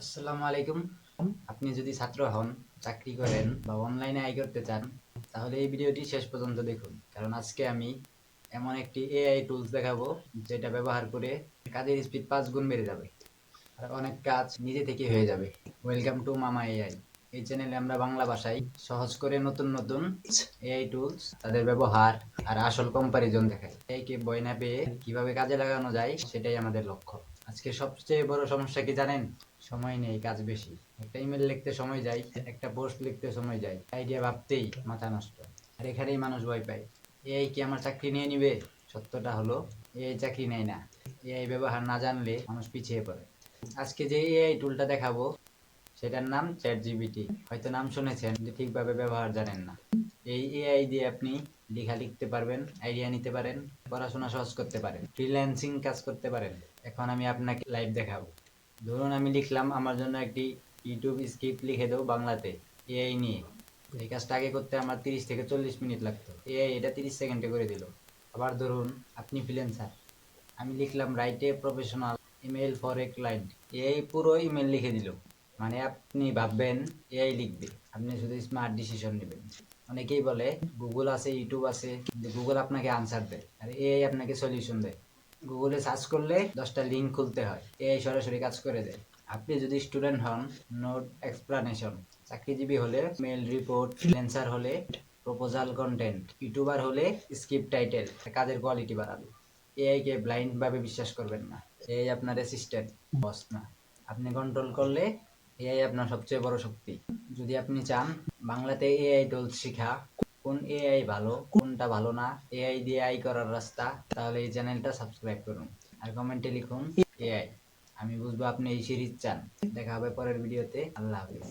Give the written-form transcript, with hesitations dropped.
আসসালামু আলাইকুম। আপনি যদি ছাত্র হন, চাকরি করেন বা অনলাইনে আয় করতে চান, তাহলে এই ভিডিওটি শেষ পর্যন্ত দেখুন। কারণ আজকে আমি এমন একটি এআই টুলস দেখাবো, যেটা ব্যবহার করে কাজের স্পিড 5 গুণ বেড়ে যাবে আর অনেক কাজ নিজে থেকে হয়ে যাবে। ওয়েলকাম টু মামা এআই। এই চ্যানেলে আমরা বাংলা ভাষায় সহজ করে নতুন নতুন এআই টুলস, তাদের ব্যবহার আর আসল কম্পারিজন দেখাই। এআই কে ভয় না পেয়ে কিভাবে কাজে লাগানো যায়, সেটাই আমাদের লক্ষ্য। আজকে সবচেয়ে বড় সমস্যা কি জানেন? সময় নেই, কাজ বেশি। একটা ইমেল লিখতে সময় যায়, একটা পোস্ট লিখতে সময় যায়, আইডিয়া ভাবতেই মাথা নষ্ট। আর এখানেই মানুষ ভয় পায়, এআই কি আমার চাকরি নিয়ে নিবে? সত্যটা হলো, এআই চাকরি নেয় না। এআই ব্যবহার না জানলে মানুষ পিছিয়ে পড়ে। আজকে যে এআই টুলটা দেখাবো, সেটার নাম চ্যাট জিপিটি। হয়তো নাম শুনেছেন, কিন্তু ঠিকভাবে ব্যবহার জানেন না। এই এআই দিয়ে আপনি লেখা লিখতে পারবেন, আইডিয়া নিতে পারেন, পড়াশোনা সহজ করতে পারেন, ফ্রিল্যান্সিং কাজ করতে পারেন। এখন আমি আপনাকে লাইভ দেখাবো। ধরুন আমি লিখলাম, আমার জন্য একটি ইউটিউব স্ক্রিপ্ট লিখে দাও বাংলাতে এআই নিয়ে। এই কাজটা আগে করতে আমার 30 থেকে 40 মিনিট লাগতো, এআই এটা 30 সেকেন্ডে করে দিল। আবার ধরুন আপনি ফ্রিল্যান্সার, আমি লিখলাম write a professional email for a client, AI পুরো ইমেল লিখে দিল। মানে আপনি ভাববেন এআই লিখবে, আপনি শুধু স্মার্ট ডিসিশন নেবেন। অনেকেই বলে গুগল আছে, ইউটিউব আছে, কিন্তু গুগল আপনাকে আনসার দেয় আর এআই আপনাকে সলিউশন দেয়। গুগলে সার্চ করলে 10টা লিঙ্ক খুলতে হয়, এআই সরাসরি কাজ করে দেয়। আপনি যদি স্টুডেন্ট হন, নোট এক্সপ্লানেশন। চাকরিজীবী হলে মেল রিপোর্ট, ফ্রিল্যান্সার হলে প্রপোজাল কন্টেন্ট, ইউটিউবার হলে স্ক্রিপ্ট টাইটেল। কাজের কোয়ালিটি বাড়াবে। এআই কে ব্লাইন্ড ভাবে বিশ্বাস করবেন না। এআই আপনার অ্যাসিস্ট্যান্ট, বস না। আপনি কন্ট্রোল করলে এআই আপনার সবচেয়ে বড় শক্তি। যদি আপনি চান বাংলাতে এআই টুলস শিখা, কোন এআই ভালো কোনটা ভালো না, এআই দিয়ে আই করার রাস্তা, তাহলে এই চ্যানেলটা সাবস্ক্রাইব করুন আর কমেন্টে লিখুন এআই। আমি বুঝবো আপনি এই সিরিজ চান। দেখা হবে পরের ভিডিওতে। আল্লাহ হাফিজ।